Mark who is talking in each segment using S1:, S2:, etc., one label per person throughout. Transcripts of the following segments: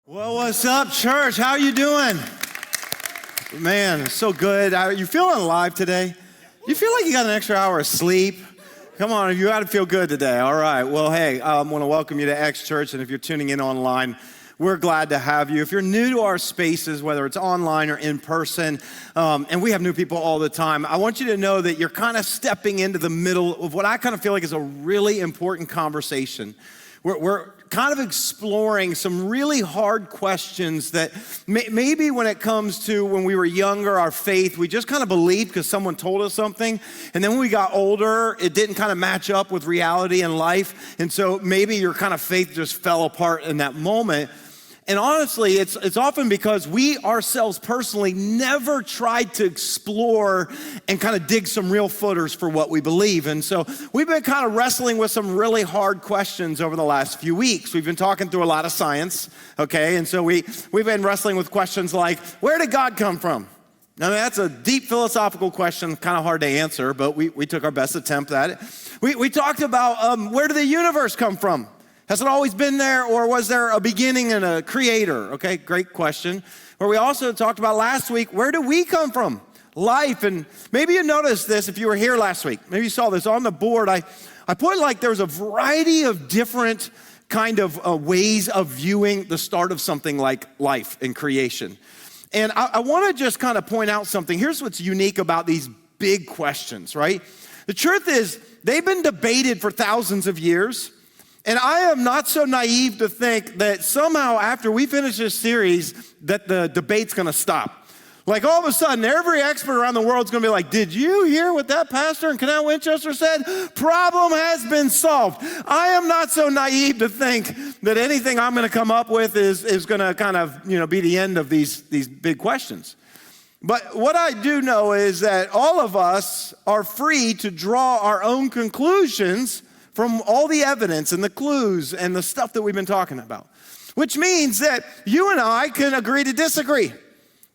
S1: Well, what's up, church? How you doing? Man, it's so good. You feeling alive today? You feel like you got an extra hour of sleep? Come on, you got to feel good today. All right. Well, hey, I want to welcome you to X Church, and if you're tuning in online, we're glad to have you. If you're new to our spaces, whether it's online or in person, and we have new people all the time, I want you to know that you're kind of stepping into the middle of what I kind of feel like is a really important conversation. We're kind of exploring some really hard questions that maybe when it comes to when we were younger, our faith, we just kind of believed because someone told us something. And then when we got older, it didn't kind of match up with reality and life. And so maybe your kind of faith just fell apart in that moment. And honestly, it's often because we ourselves personally never tried to explore and kind of dig some real footers for what we believe. And so we've been kind of wrestling with some really hard questions over the last few weeks. We've been talking through a lot of science, okay? And so we've been wrestling with questions like, where did God come from? Now, that's a deep philosophical question, kind of hard to answer, but we took our best attempt at it. We talked about where did the universe come from? Has it always been there, or was there a beginning and a creator? Okay, great question. Where we also talked about last week, where do we come from? Life, and maybe you noticed this if you were here last week. Maybe you saw this on the board. I put like there's a variety of different kind of ways of viewing the start of something like life and creation. And I want to just kind of point out something. Here's what's unique about these big questions, right? The truth is, they've been debated for thousands of years. And I am not so naive to think that somehow after we finish this series that the debate's gonna stop. Like all of a sudden, every expert around the world is gonna be like, did you hear what that pastor in Canal Winchester said? Problem has been solved. I am not so naive to think that anything I'm gonna come up with is gonna kind of, be the end of these big questions. But what I do know is that all of us are free to draw our own conclusions from all the evidence and the clues and the stuff that we've been talking about. Which means that you and I can agree to disagree.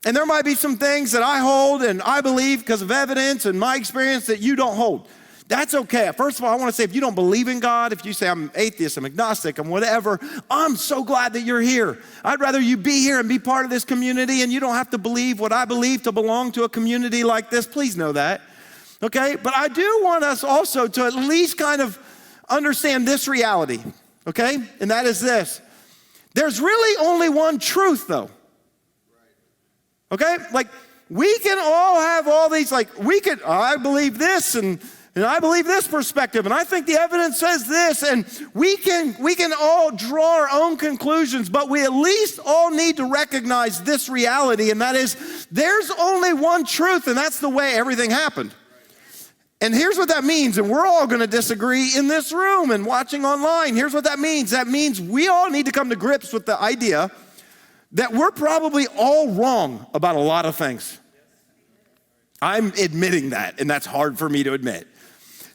S1: And there might be some things that I hold and I believe because of evidence and my experience that you don't hold. That's okay. First of all, I want to say if you don't believe in God, if you say I'm atheist, I'm agnostic, I'm whatever, I'm so glad that you're here. I'd rather you be here and be part of this community, and you don't have to believe what I believe to belong to a community like this. Please know that. Okay? But I do want us also to at least kind of understand this reality, okay? And that is this. There's really only one truth, though. Okay? Like, we can all have all these, I believe this, and I believe this perspective, and I think the evidence says this, and we can all draw our own conclusions, but we at least all need to recognize this reality, and that is, there's only one truth, and that's the way everything happened. And here's what that means, and we're all gonna disagree in this room and watching online. Here's what that means. That means we all need to come to grips with the idea that we're probably all wrong about a lot of things. I'm admitting that, and that's hard for me to admit.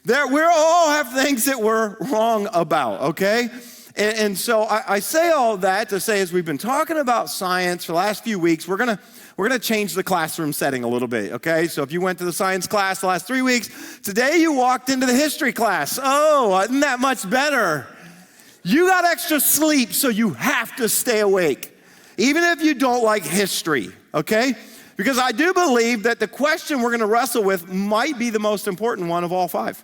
S1: That we all have things that we're wrong about, okay? And so I say all that to say, as we've been talking about science for the last few weeks, we're gonna change the classroom setting a little bit, okay? So if you went to the science class the last 3 weeks, today you walked into the history class. Oh, isn't that much better? You got extra sleep, so you have to stay awake, even if you don't like history, okay? Because I do believe that the question we're gonna wrestle with might be the most important one of all five.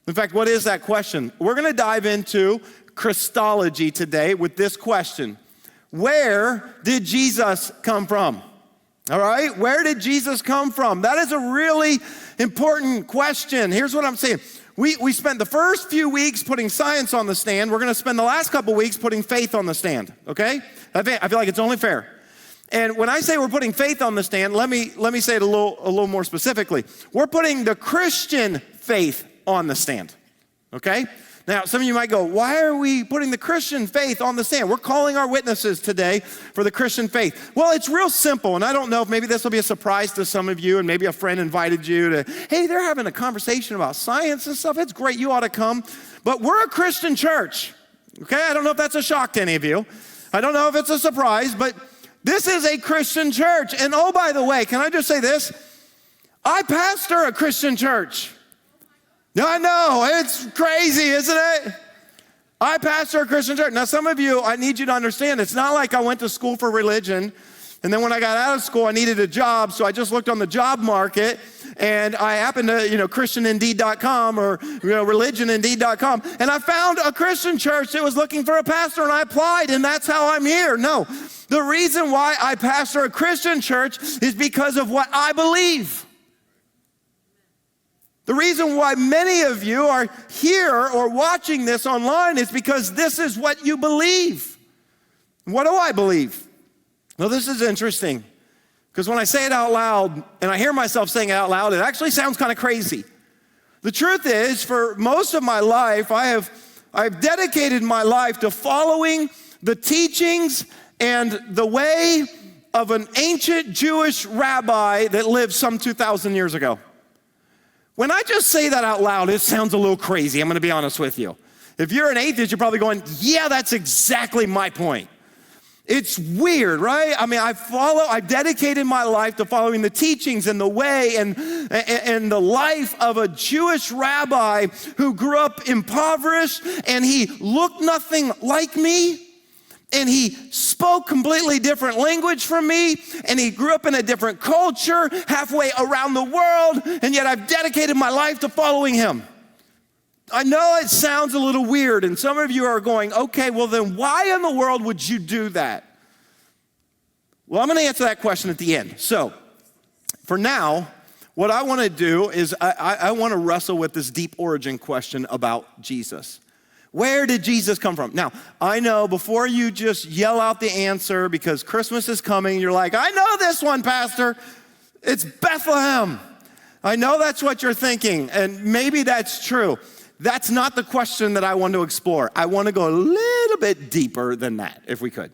S1: In fact, what is that question? We're gonna dive into Christology today with this question. Where did Jesus come from? All right, where did Jesus come from? That is a really important question. Here's what I'm saying. We spent the first few weeks putting science on the stand. We're gonna spend the last couple weeks putting faith on the stand, okay? I feel like it's only fair. And when I say we're putting faith on the stand, let me say it a little more specifically. We're putting the Christian faith on the stand, okay? Now, some of you might go, why are we putting the Christian faith on the stand? We're calling our witnesses today for the Christian faith. Well, it's real simple, and I don't know if maybe this will be a surprise to some of you, and maybe a friend invited you to, hey, they're having a conversation about science and stuff. It's great, you ought to come. But we're a Christian church, okay? I don't know if that's a shock to any of you. I don't know if it's a surprise, but this is a Christian church. And oh, by the way, can I just say this? I pastor a Christian church. I know, it's crazy, isn't it? I pastor a Christian church. Now, some of you, I need you to understand, it's not like I went to school for religion, and then when I got out of school, I needed a job, so I just looked on the job market, and I happened to, christianindeed.com or, religionindeed.com, and I found a Christian church that was looking for a pastor, and I applied, and that's how I'm here. No, the reason why I pastor a Christian church is because of what I believe. The reason why many of you are here or watching this online is because this is what you believe. What do I believe? Well, this is interesting, because when I say it out loud, and I hear myself saying it out loud, it actually sounds kind of crazy. The truth is, for most of my life, I've dedicated my life to following the teachings and the way of an ancient Jewish rabbi that lived some 2,000 years ago. When I just say that out loud, it sounds a little crazy, I'm gonna be honest with you. If you're an atheist, you're probably going, yeah, that's exactly my point. It's weird, right? I mean, I've dedicated my life to following the teachings and the way and the life of a Jewish rabbi who grew up impoverished, and he looked nothing like me. And he spoke completely different language from me, and he grew up in a different culture halfway around the world, and yet I've dedicated my life to following him. I know it sounds a little weird, and some of you are going, okay, well then why in the world would you do that? Well, I'm gonna answer that question at the end. So, for now, what I wanna do is I wanna wrestle with this deep origin question about Jesus. Where did Jesus come from? Now, I know before you just yell out the answer because Christmas is coming, you're like, I know this one, Pastor. It's Bethlehem. I know that's what you're thinking, and maybe that's true. That's not the question that I want to explore. I want to go a little bit deeper than that, if we could.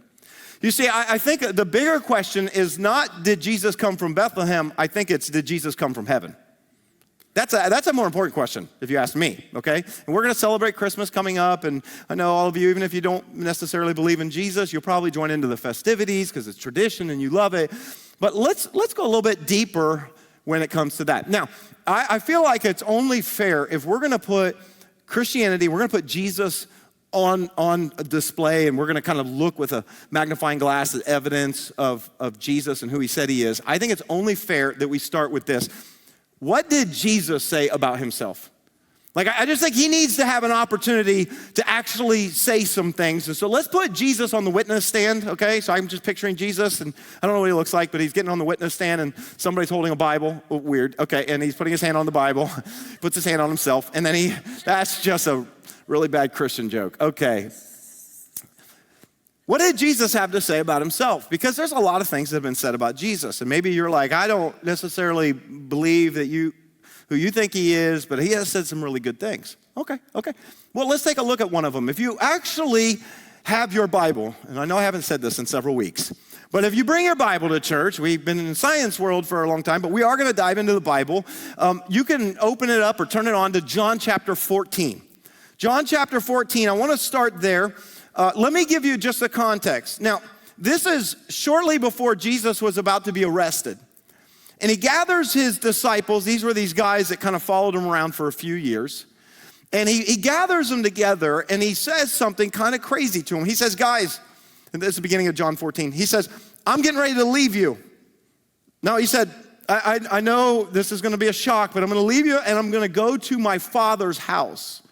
S1: You see, I think the bigger question is not, did Jesus come from Bethlehem? I think it's, did Jesus come from heaven? That's a more important question, if you ask me, okay? And we're gonna celebrate Christmas coming up, and I know all of you, even if you don't necessarily believe in Jesus, you'll probably join into the festivities because it's tradition and you love it. But let's go a little bit deeper when it comes to that. Now, I feel like it's only fair if we're gonna put Christianity, we're gonna put Jesus on display, and we're gonna kind of look with a magnifying glass at evidence of Jesus and who he said he is. I think it's only fair that we start with this. What did Jesus say about himself? Like, I just think he needs to have an opportunity to actually say some things. And so let's put Jesus on the witness stand, okay? So I'm just picturing Jesus, and I don't know what he looks like, but he's getting on the witness stand, and somebody's holding a Bible. Oh, weird, okay, and he's putting his hand on the Bible, puts his hand on himself, and then that's just a really bad Christian joke. Okay. What did Jesus have to say about himself? Because there's a lot of things that have been said about Jesus. And maybe you're like, I don't necessarily believe that who you think he is, but he has said some really good things. Okay. Well, let's take a look at one of them. If you actually have your Bible, and I know I haven't said this in several weeks, but if you bring your Bible to church, we've been in the science world for a long time, but we are gonna dive into the Bible. You can open it up or turn it on to John chapter 14. John chapter 14, I wanna start there. Let me give you just the context. Now, this is shortly before Jesus was about to be arrested. And he gathers his disciples. These were these guys that kind of followed him around for a few years. And he gathers them together, and he says something kind of crazy to them. He says, guys, and this is the beginning of John 14. He says, I'm getting ready to leave you. Now, he said, I know this is going to be a shock, but I'm going to leave you, and I'm going to go to my Father's house.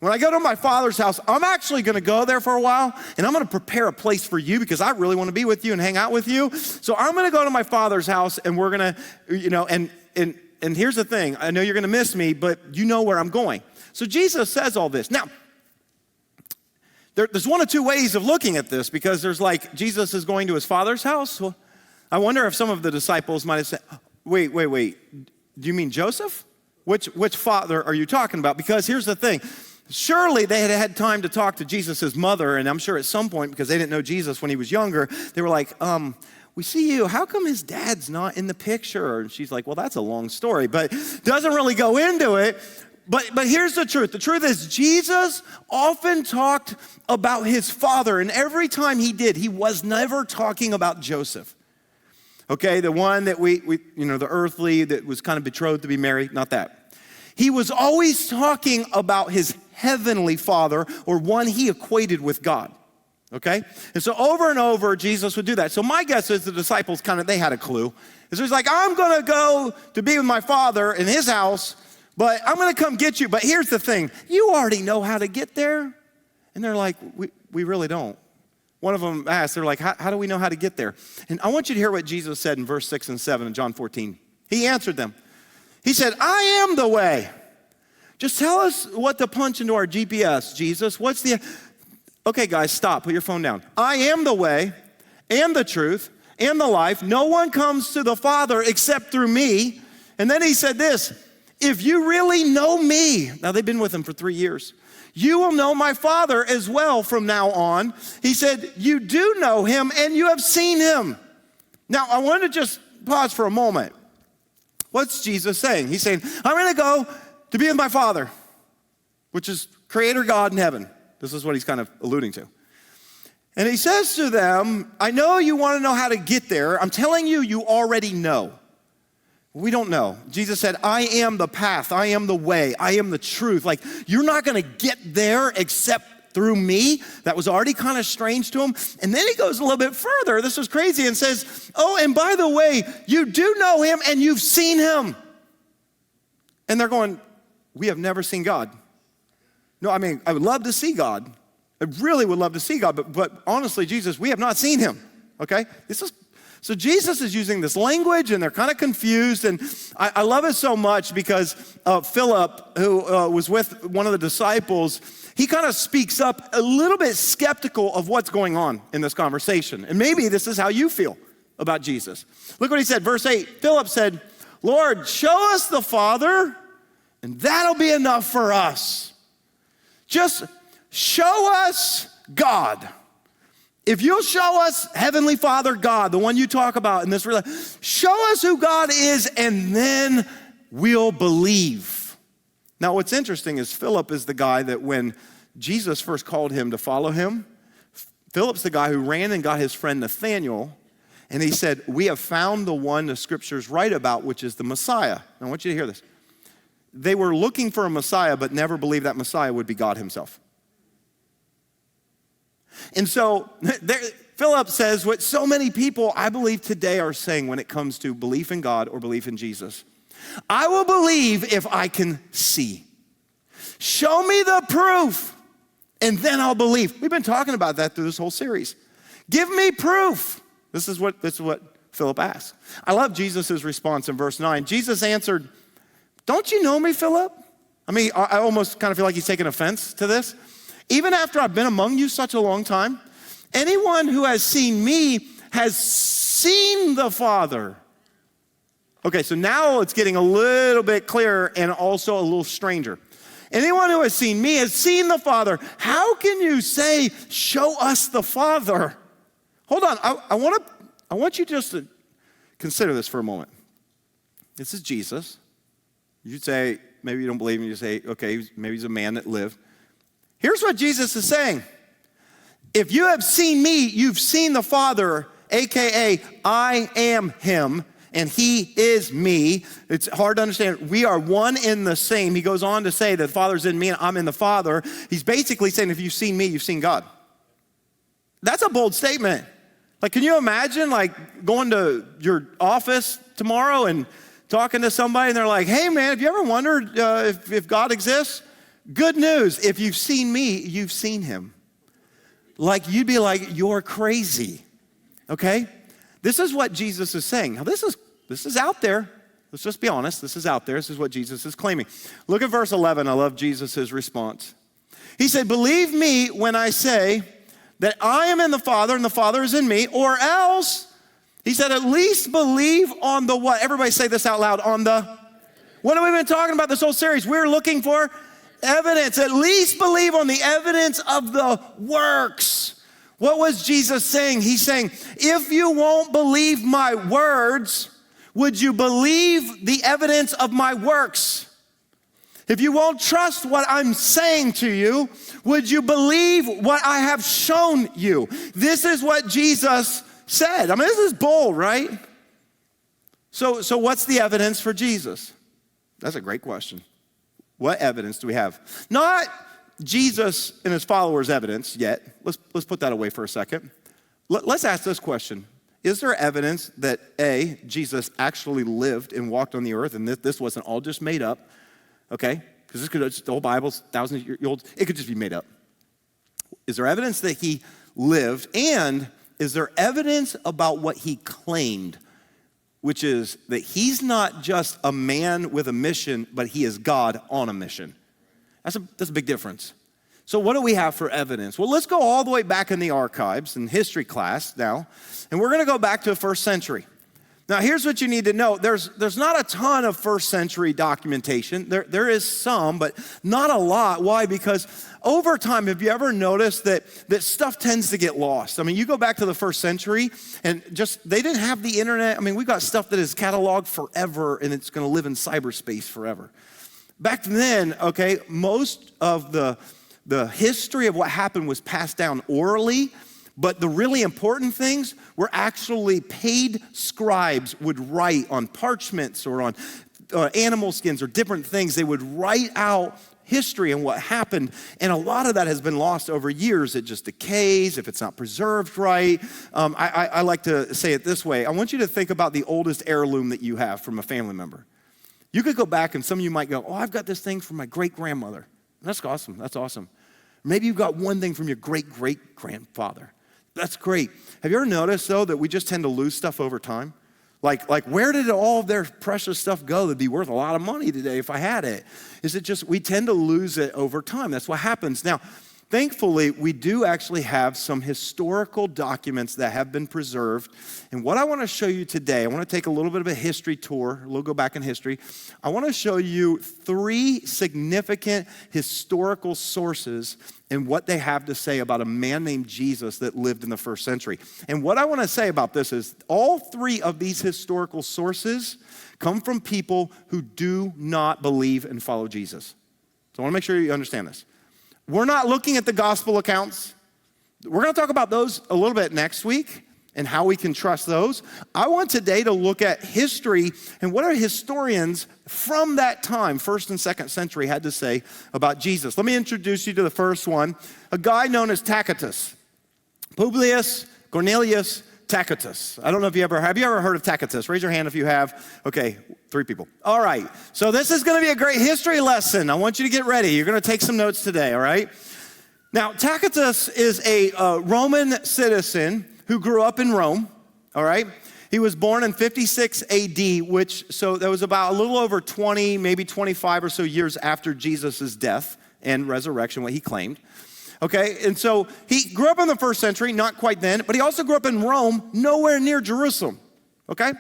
S1: When I go to my Father's house, I'm actually gonna go there for a while, and I'm gonna prepare a place for you because I really wanna be with you and hang out with you. So I'm gonna go to my Father's house, and we're gonna, and here's the thing, I know you're gonna miss me, but you know where I'm going. So Jesus says all this. Now, there's one of two ways of looking at this, because there's like, Jesus is going to his Father's house. Well, I wonder if some of the disciples might have said, wait, do you mean Joseph? Which father are you talking about? Because here's the thing. Surely they had had time to talk to Jesus' mother, and I'm sure at some point, because they didn't know Jesus when he was younger, they were like, we see you, how come his dad's not in the picture? And she's like, well, that's a long story, but doesn't really go into it. But here's the truth. The truth is Jesus often talked about his father, and every time he did, he was never talking about Joseph. Okay, the one that the earthly that was kind of betrothed to be married, not that. He was always talking about his heavenly Father, or one he equated with God. Okay? And so over and over, Jesus would do that. So my guess is the disciples they had a clue. So he's like, I'm going to go to be with my Father in his house, but I'm going to come get you. But here's the thing. You already know how to get there. And they're like, we really don't. One of them asked, they're like, how do we know how to get there? And I want you to hear what Jesus said in verse 6 and 7 in John 14. He answered them. He said, I am the way. Just tell us what to punch into our GPS, Jesus. Okay, guys, stop. Put your phone down. I am the way and the truth and the life. No one comes to the Father except through me. And then he said this, if you really know me, now they've been with him for 3 years, you will know my Father as well from now on. He said, you do know him and you have seen him. Now, I want to just pause for a moment. What's Jesus saying? He's saying, I'm going to go to be with my Father, which is Creator God in heaven. This is what he's kind of alluding to. And he says to them, I know you want to know how to get there. I'm telling you, you already know. We don't know. Jesus said, I am the path. I am the way. I am the truth. Like, you're not going to get there except through me. That was already kind of strange to him. And then he goes a little bit further. This was crazy and says, oh, and by the way, you do know him and you've seen him. And they're going, we have never seen God. No, I mean, I would love to see God. I really would love to see God, but honestly, Jesus, we have not seen him, okay? So Jesus is using this language, and they're kind of confused, and I love it so much because Philip, who was with one of the disciples, he kind of speaks up a little bit skeptical of what's going on in this conversation, and maybe this is how you feel about Jesus. Look what he said, verse 8, Philip said, Lord, show us the Father, and that'll be enough for us. Just show us God. If you'll show us Heavenly Father God, the one you talk about in this, show us who God is, and then we'll believe. Now, what's interesting is Philip is the guy that when Jesus first called him to follow him, Philip's the guy who ran and got his friend Nathanael, and he said, we have found the one the scriptures write about, which is the Messiah. Now, I want you to hear this. They were looking for a Messiah, but never believed that Messiah would be God himself. And so Philip says what so many people, I believe, today are saying when it comes to belief in God or belief in Jesus. I will believe if I can see. Show me the proof, and then I'll believe. We've been talking about that through this whole series. Give me proof. This is what Philip asked. I love Jesus' response in verse 9. Jesus answered, don't you know me, Philip? I mean, I almost kind of feel like he's taking offense to this. Even after I've been among you such a long time, anyone who has seen me has seen the Father. Okay, so now it's getting a little bit clearer and also a little stranger. Anyone who has seen me has seen the Father. How can you say, show us the Father? Hold on, I want you just to consider this for a moment. This is Jesus. You'd say, maybe you don't believe him, you say, okay, maybe he's a man that lived. Here's what Jesus is saying. If you have seen me, you've seen the Father, AKA, I am him, and he is me. It's hard to understand. We are one in the same. He goes on to say that the Father's in me and I'm in the Father. He's basically saying, if you've seen me, you've seen God. That's a bold statement. Like, can you imagine, like, going to your office tomorrow and talking to somebody and they're like, hey man, have you ever wondered if God exists? Good news, if you've seen me, you've seen him. Like, you'd be like, you're crazy, okay? This is what Jesus is saying. Now this is out there. Let's just be honest, this is out there. This is what Jesus is claiming. Look at verse 11, I love Jesus' response. He said, believe me when I say that I am in the Father and the Father is in me, or else, he said, at least believe on the what? Everybody say this out loud, on the, what have we been talking about this whole series? We're looking for evidence. At least believe on the evidence of the works. What was Jesus saying? He's saying, if you won't believe my words, would you believe the evidence of my works? If you won't trust what I'm saying to you, would you believe what I have shown you? This is what Jesus said. I mean, this is bold, right? So what's the evidence for Jesus? That's a great question. What evidence do we have? Not Jesus and his followers evidence yet. Let's put that away for a second. Let's ask this question. Is there evidence that A, Jesus actually lived and walked on the earth and this wasn't all just made up, okay? Because the whole Bible's thousands of years old. It could just be made up. Is there evidence that he lived? And is there evidence about what he claimed, which is that he's not just a man with a mission, but he is God on a mission? That's a big difference. So what do we have for evidence? Well, let's go all the way back in the archives in history class now, and we're going to go back to the first century. Now, here's what you need to know. There's not a ton of first century documentation. There is some, but not a lot. Why? Because over time, have you ever noticed that stuff tends to get lost? I mean, you go back to the first century, and they didn't have the internet. I mean, we got stuff that is cataloged forever, and it's going to live in cyberspace forever. Back then, okay, most of the history of what happened was passed down orally, but the really important things were actually paid scribes would write on parchments or on animal skins or different things. They would write out history and what happened, and a lot of that has been lost over years. It just decays if it's not preserved right. I like to say it this way. I want you to think about the oldest heirloom that you have from a family member. You could go back, and some of you might go, oh, I've got this thing from my great-grandmother. That's awesome. That's awesome. Maybe you've got one thing from your great-great-grandfather. That's great. Have you ever noticed, though, that we just tend to lose stuff over time? Like where did all of their precious stuff go that'd be worth a lot of money today if I had it? Is it just we tend to lose it over time? That's what happens. Now, thankfully, we do actually have some historical documents that have been preserved. And what I want to show you today, I want to take a little bit of a history tour, a little go back in history. I want to show you 3 significant historical sources and what they have to say about a man named Jesus that lived in the first century. And what I want to say about this is all 3 of these historical sources come from people who do not believe and follow Jesus. So I want to make sure you understand this. We're not looking at the gospel accounts. We're going to talk about those a little bit next week and how we can trust those. I want today to look at history and what our historians from that time, 1st and 2nd century, had to say about Jesus. Let me introduce you to the first one, a guy known as Tacitus. Publius Cornelius Tacitus. I don't know if have you ever heard of Tacitus? Raise your hand if you have. Okay, 3 people. All right, so this is gonna be a great history lesson. I want you to get ready. You're gonna take some notes today, all right? Now, Tacitus is a Roman citizen who grew up in Rome, all right? He was born in 56 AD, so that was about a little over 20, maybe 25 or so years after Jesus' death and resurrection, what he claimed. Okay, and so he grew up in the 1st century, not quite then, but he also grew up in Rome, nowhere near Jerusalem, okay?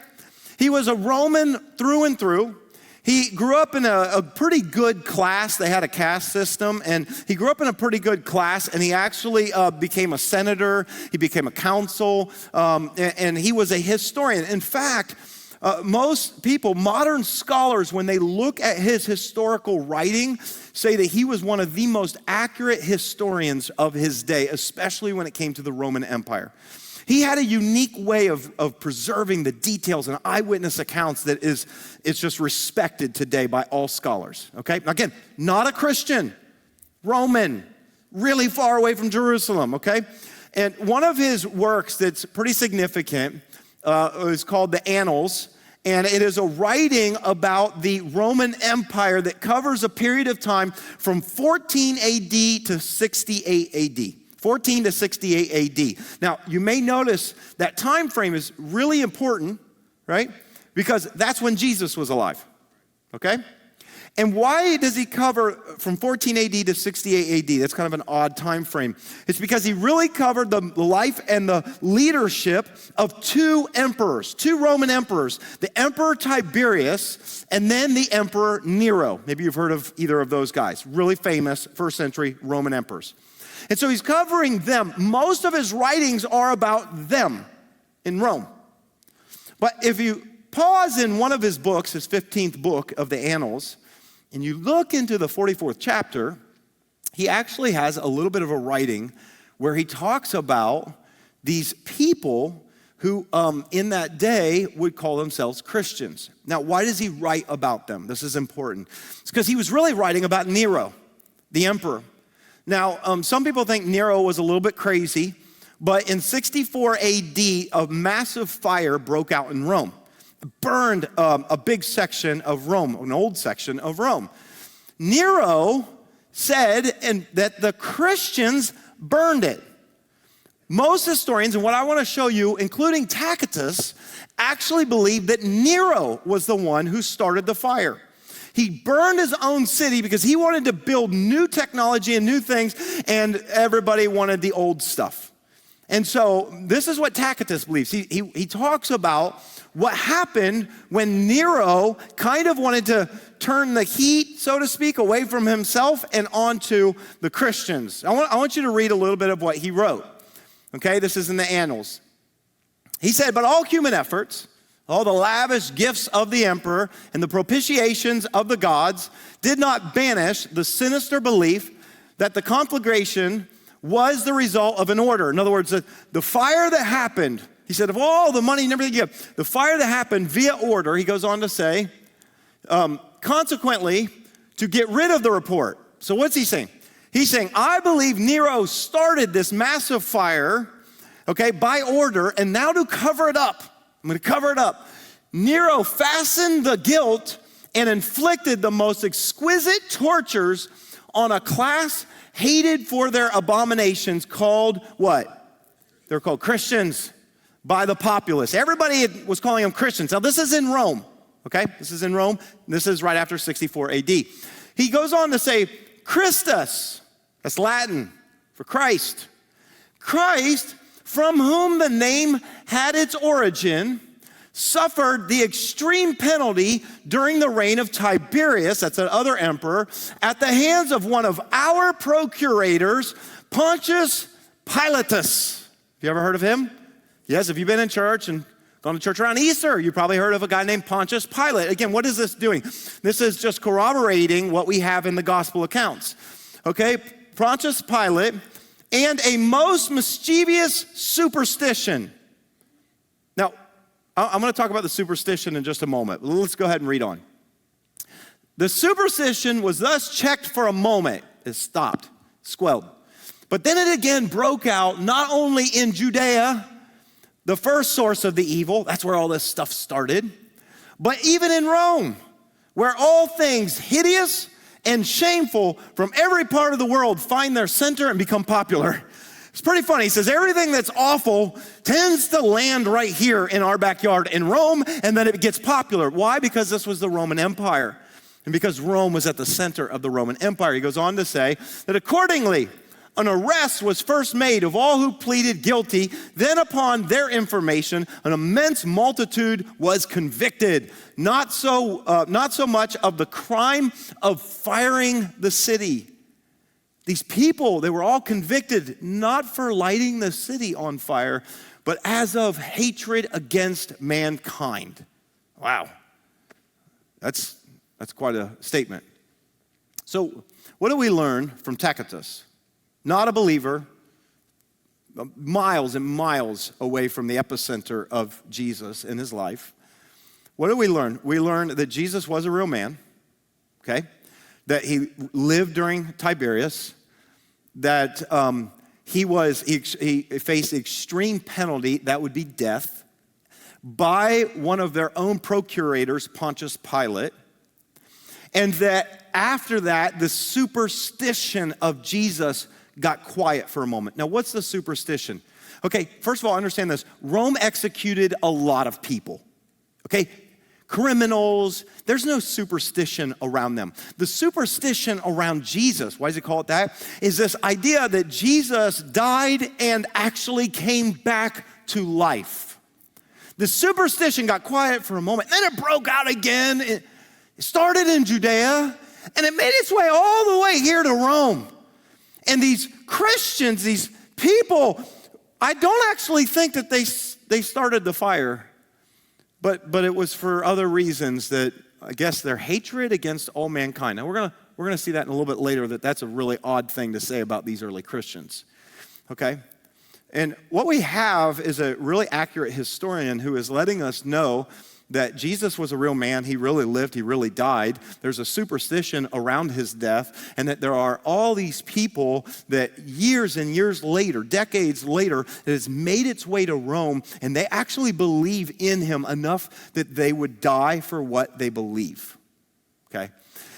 S1: He was a Roman through and through. He grew up in a pretty good class. They had a caste system, and he grew up in a pretty good class, and he actually became a senator. He became a consul, and he was a historian. In fact, most people, modern scholars, when they look at his historical writing, say that he was one of the most accurate historians of his day, especially when it came to the Roman Empire. He had a unique way of preserving the details and eyewitness accounts that it's just respected today by all scholars, okay? Again, not a Christian, Roman, really far away from Jerusalem, okay? And one of his works that's pretty significant is called the Annals, and it is a writing about the Roman Empire that covers a period of time from 14 AD to 68 AD. 14 to 68 AD. Now, you may notice that time frame is really important, right? Because that's when Jesus was alive, okay? And why does he cover from 14 AD to 68 AD? That's kind of an odd time frame. It's because he really covered the life and the leadership of 2 emperors, 2 Roman emperors, the Emperor Tiberius and then the Emperor Nero. Maybe you've heard of either of those guys, really famous 1st century Roman emperors. And so he's covering them. Most of his writings are about them in Rome. But if you pause in one of his books, his 15th book of the Annals, and you look into the 44th chapter, he actually has a little bit of a writing where he talks about these people who in that day would call themselves Christians. Now, why does he write about them? This is important. It's because he was really writing about Nero, the emperor. Now, some people think Nero was a little bit crazy, but in 64 AD, a massive fire broke out in Rome. It burned a big section of Rome, an old section of Rome. Nero said that the Christians burned it. Most historians, and what I want to show you, including Tacitus, actually believe that Nero was the one who started the fire. He burned his own city because he wanted to build new technology and new things, and everybody wanted the old stuff. And so this is what Tacitus believes. He talks about what happened when Nero kind of wanted to turn the heat, so to speak, away from himself and onto the Christians. I want you to read a little bit of what he wrote. Okay, this is in the Annals. He said, but all human efforts, all the lavish gifts of the emperor and the propitiations of the gods did not banish the sinister belief that the conflagration was the result of an order. In other words, the fire that happened, he said, of all the money and everything you have, the fire that happened via order, he goes on to say, consequently, to get rid of the report. So what's he saying? He's saying, I believe Nero started this massive fire, okay, by order, and now to cover it up, I'm going to cover it up. Nero fastened the guilt and inflicted the most exquisite tortures on a class hated for their abominations called what? They're called Christians by the populace. Everybody was calling them Christians. Now this is in Rome, okay? This is in Rome. This is right after 64 AD. He goes on to say, Christus, that's Latin for Christ. Christ, from whom the name had its origin, suffered the extreme penalty during the reign of Tiberius, that's another emperor, at the hands of one of our procurators, Pontius Pilatus. Have you ever heard of him? Yes, if you've been in church and gone to church around Easter, you probably heard of a guy named Pontius Pilate. Again, what is this doing? This is just corroborating what we have in the gospel accounts. Okay, Pontius Pilate and a most mischievous superstition. Now, I'm going to talk about the superstition in just a moment. Let's go ahead and read on. The superstition was thus checked for a moment. It stopped, squelched. But then it again broke out, not only in Judea, the first source of the evil, that's where all this stuff started, but even in Rome, where all things hideous and shameful from every part of the world find their center and become popular. It's pretty funny. He says everything that's awful tends to land right here in our backyard in Rome, and then it gets popular. Why? Because this was the Roman Empire, and because Rome was at the center of the Roman Empire. He goes on to say that accordingly, an arrest was first made of all who pleaded guilty. Then upon their information, an immense multitude was convicted. Not so much of the crime of firing the city. These people, they were all convicted not for lighting the city on fire, but as of hatred against mankind. Wow, that's quite a statement. So what do we learn from Tacitus? Not a believer, miles and miles away from the epicenter of Jesus in his life. What do we learn? We learn that Jesus was a real man, okay? That he lived during Tiberius, that he faced extreme penalty, that would be death, by one of their own procurators, Pontius Pilate, and that after that, the superstition of Jesus got quiet for a moment. Now, what's the superstition? Okay, first of all, understand this. Rome executed a lot of people, okay? Criminals, there's no superstition around them. The superstition around Jesus, why does he call it that? Is this idea that Jesus died and actually came back to life. The superstition got quiet for a moment, then it broke out again. It started in Judea, and it made its way all the way here to Rome. And these Christians, these people, I don't actually think that they started the fire, but it was for other reasons, that I guess their hatred against all mankind. Now we're gonna see that in a little bit later, that's a really odd thing to say about these early Christians. Okay? And what we have is a really accurate historian who is letting us know that Jesus was a real man. He really lived. He really died. There's a superstition around his death, and that there are all these people that years and years later, decades later, that has made its way to Rome, and they actually believe in him enough that they would die for what they believe, okay?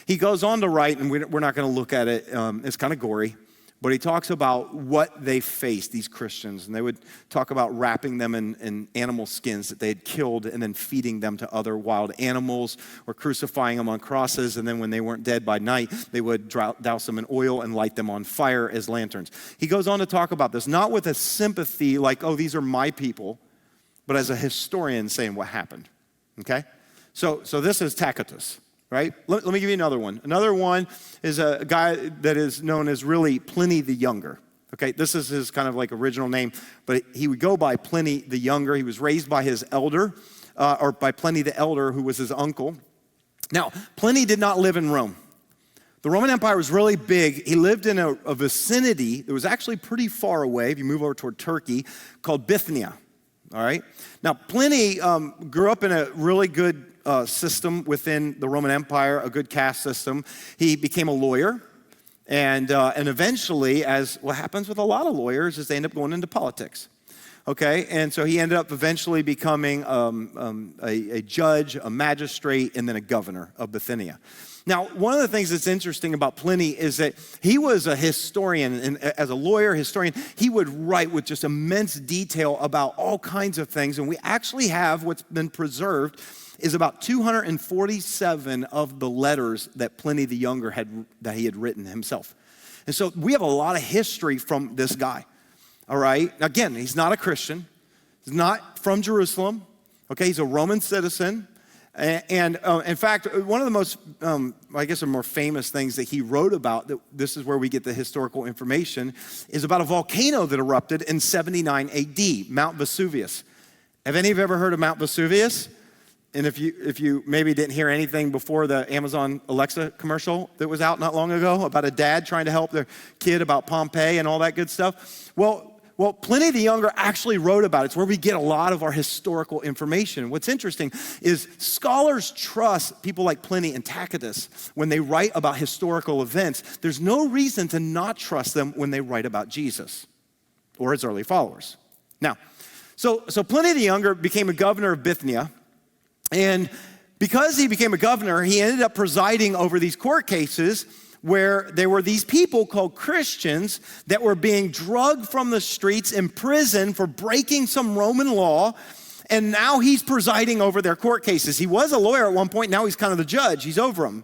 S1: He goes on to write, and we're not going to look at it. It's kind of gory. But he talks about what they faced, these Christians, and they would talk about wrapping them in animal skins that they had killed and then feeding them to other wild animals or crucifying them on crosses, and then when they weren't dead by night, they would douse them in oil and light them on fire as lanterns. He goes on to talk about this, not with a sympathy like, oh, these are my people, but as a historian saying what happened, okay? So this is Tacitus. Right? Let me give you another one. Another one is a guy that is known as really Pliny the Younger. Okay, this is his kind of like original name, but he would go by Pliny the Younger. He was raised by his elder, or by Pliny the Elder, who was his uncle. Now, Pliny did not live in Rome. The Roman Empire was really big. He lived in a vicinity that was actually pretty far away, if you move over toward Turkey, called Bithynia. All right? Now, Pliny grew up in a really good system within the Roman Empire, a good caste system. He became a lawyer, and eventually, as what happens with a lot of lawyers, is they end up going into politics. Okay, and so he ended up eventually becoming a judge, a magistrate, and then a governor of Bithynia. Now, one of the things that's interesting about Pliny is that he was a historian, and as a lawyer, historian, he would write with just immense detail about all kinds of things, and we actually have what's been preserved is about 247 of the letters that Pliny the Younger that he had written himself. And so we have a lot of history from this guy, all right? Now, again, he's not a Christian. He's not from Jerusalem, okay? He's a Roman citizen. And in fact, one of the most, I guess, the more famous things that he wrote about, that this is where we get the historical information, is about a volcano that erupted in 79 AD, Mount Vesuvius. Have any of you ever heard of Mount Vesuvius? And if you maybe didn't hear anything before the Amazon Alexa commercial that was out not long ago about a dad trying to help their kid about Pompeii and all that good stuff, well, Pliny the Younger actually wrote about it. It's where we get a lot of our historical information. What's interesting is scholars trust people like Pliny and Tacitus when they write about historical events. There's no reason to not trust them when they write about Jesus or his early followers. Now, so Pliny the Younger became a governor of Bithynia. And because he became a governor, he ended up presiding over these court cases where there were these people called Christians that were being drugged from the streets in prison for breaking some Roman law, and now he's presiding over their court cases. He was a lawyer at one point, now he's kind of the judge, he's over them.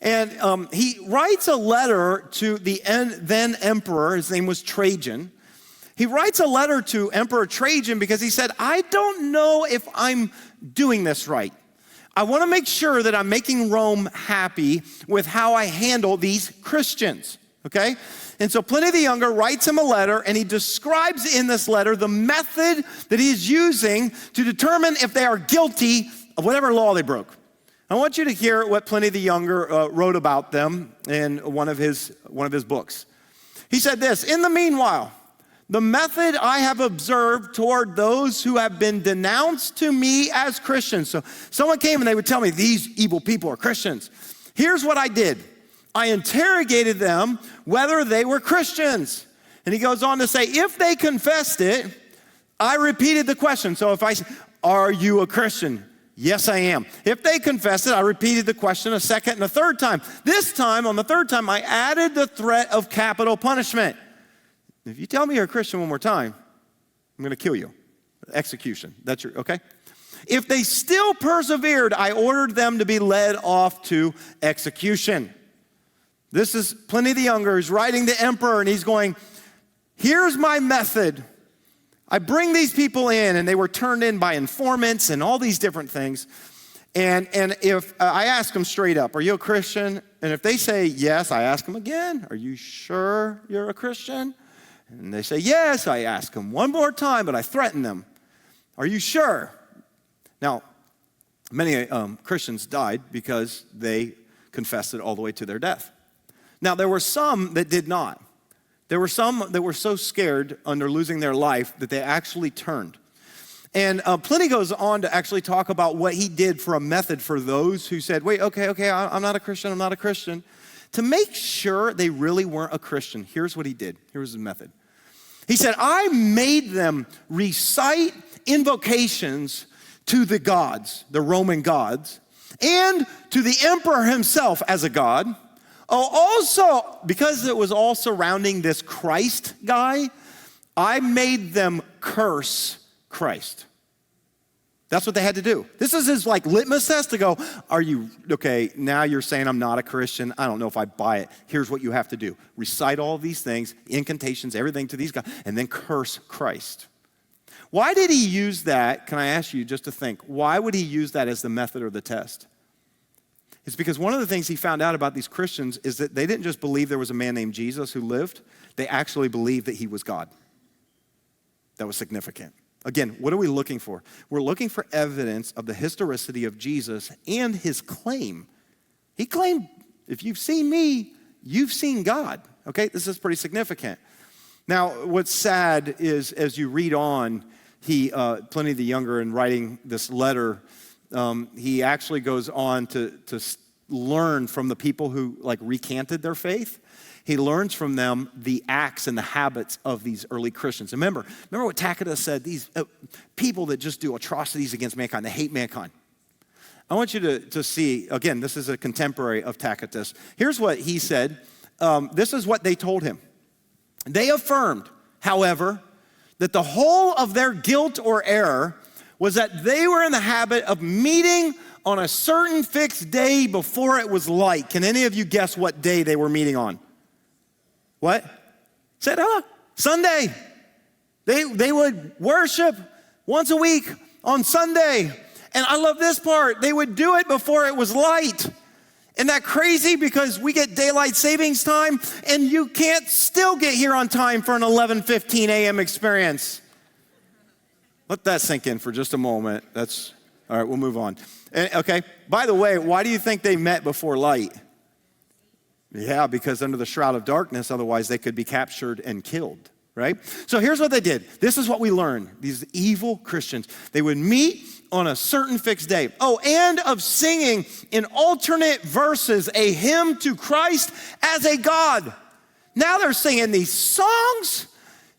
S1: And he writes a letter to the then emperor, his name was Trajan. He writes a letter to Emperor Trajan because he said, I don't know if I'm doing this right. I want to make sure that I'm making Rome happy with how I handle these Christians, okay? And so Pliny the Younger writes him a letter, and he describes in this letter the method that he's using to determine if they are guilty of whatever law they broke. I want you to hear what Pliny the Younger wrote about them in one of his books. He said this, in the meanwhile, the method I have observed toward those who have been denounced to me as Christians. So someone came and they would tell me, these evil people are Christians. Here's what I did. I interrogated them whether they were Christians. And he goes on to say, if they confessed it, I repeated the question. So if I say, are you a Christian? Yes, I am. If they confessed it, I repeated the question a second and a third time. This time, on the third time, I added the threat of capital punishment. If you tell me you're a Christian one more time, I'm going to kill you. Execution. That's your, okay? If they still persevered, I ordered them to be led off to execution. This is Pliny the Younger. He's writing the emperor, and he's going, here's my method. I bring these people in, and they were turned in by informants and all these different things. And if I ask them straight up, are you a Christian? And if they say yes, I ask them again, are you sure you're a Christian? And they say, yes, I ask them one more time, but I threaten them. Are you sure? Now, many Christians died because they confessed it all the way to their death. Now, there were some that did not. There were some that were so scared under losing their life that they actually turned. And Pliny goes on to actually talk about what he did for a method for those who said, wait, okay, I'm not a Christian. To make sure they really weren't a Christian, here's what he did. Here's his method. He said, I made them recite invocations to the gods, the Roman gods, and to the emperor himself as a god. Oh, also, because it was all surrounding this Christ guy, I made them curse Christ. That's what they had to do. This is his litmus test to go, are you, okay, now you're saying I'm not a Christian. I don't know if I buy it. Here's what you have to do. Recite all these things, incantations, everything to these guys, and then curse Christ. Why did he use that? Can I ask you just to think, why would he use that as the method or the test? It's because one of the things he found out about these Christians is that they didn't just believe there was a man named Jesus who lived, they actually believed that he was God. That was significant. Again, what are we looking for? We're looking for evidence of the historicity of Jesus and his claim. He claimed, if you've seen me, you've seen God. Okay, this is pretty significant. Now, what's sad is as you read on, Pliny the Younger, in writing this letter, he actually goes on to learn from the people who recanted their faith. He learns from them the acts and the habits of these early Christians. Remember what Tacitus said, these people that just do atrocities against mankind, they hate mankind. I want you to see, again, this is a contemporary of Tacitus. Here's what he said. This is what they told him. They affirmed, however, that the whole of their guilt or error was that they were in the habit of meeting on a certain fixed day before it was light. Can any of you guess what day they were meeting on? What? Said, Sunday. They would worship once a week on Sunday. And I love this part. They would do it before it was light. Isn't that crazy? Because we get daylight savings time and you can't still get here on time for an 11:15 a.m. experience. Let that sink in for just a moment. All right, we'll move on. Okay, by the way, why do you think they met before light? Yeah, because under the shroud of darkness, otherwise they could be captured and killed, right? So here's what they did. This is what we learned. These evil Christians, they would meet on a certain fixed day. Oh, and of singing in alternate verses a hymn to Christ as a God. Now they're singing these songs,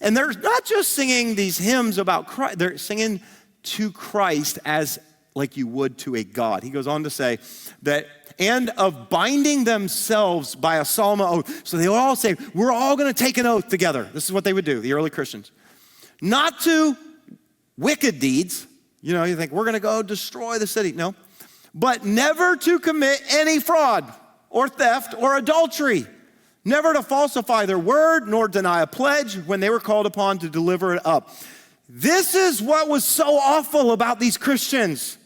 S1: and they're not just singing these hymns about Christ. They're singing to Christ as like you would to a God. He goes on to say that, and of binding themselves by a solemn oath. So they would all say, we're all going to take an oath together. This is what they would do, the early Christians. Not to wicked deeds. You know, you think, we're going to go destroy the city. No. But never to commit any fraud or theft or adultery. Never to falsify their word nor deny a pledge when they were called upon to deliver it up. This is what was so awful about these Christians.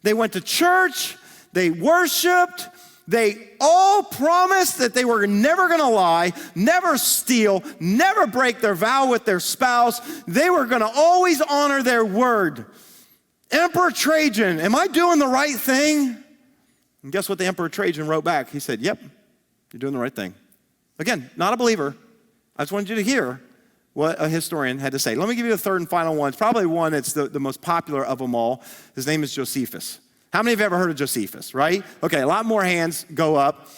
S1: They went to church, they worshiped, they all promised that they were never going to lie, never steal, never break their vow with their spouse. They were going to always honor their word. Emperor Trajan, am I doing the right thing? And guess what the Emperor Trajan wrote back? He said, yep, you're doing the right thing. Again, not a believer. I just wanted you to hear what a historian had to say. Let me give you the third and final one. It's probably one that's the most popular of them all. His name is Josephus. How many have ever heard of Josephus, right? Okay, a lot more hands go up.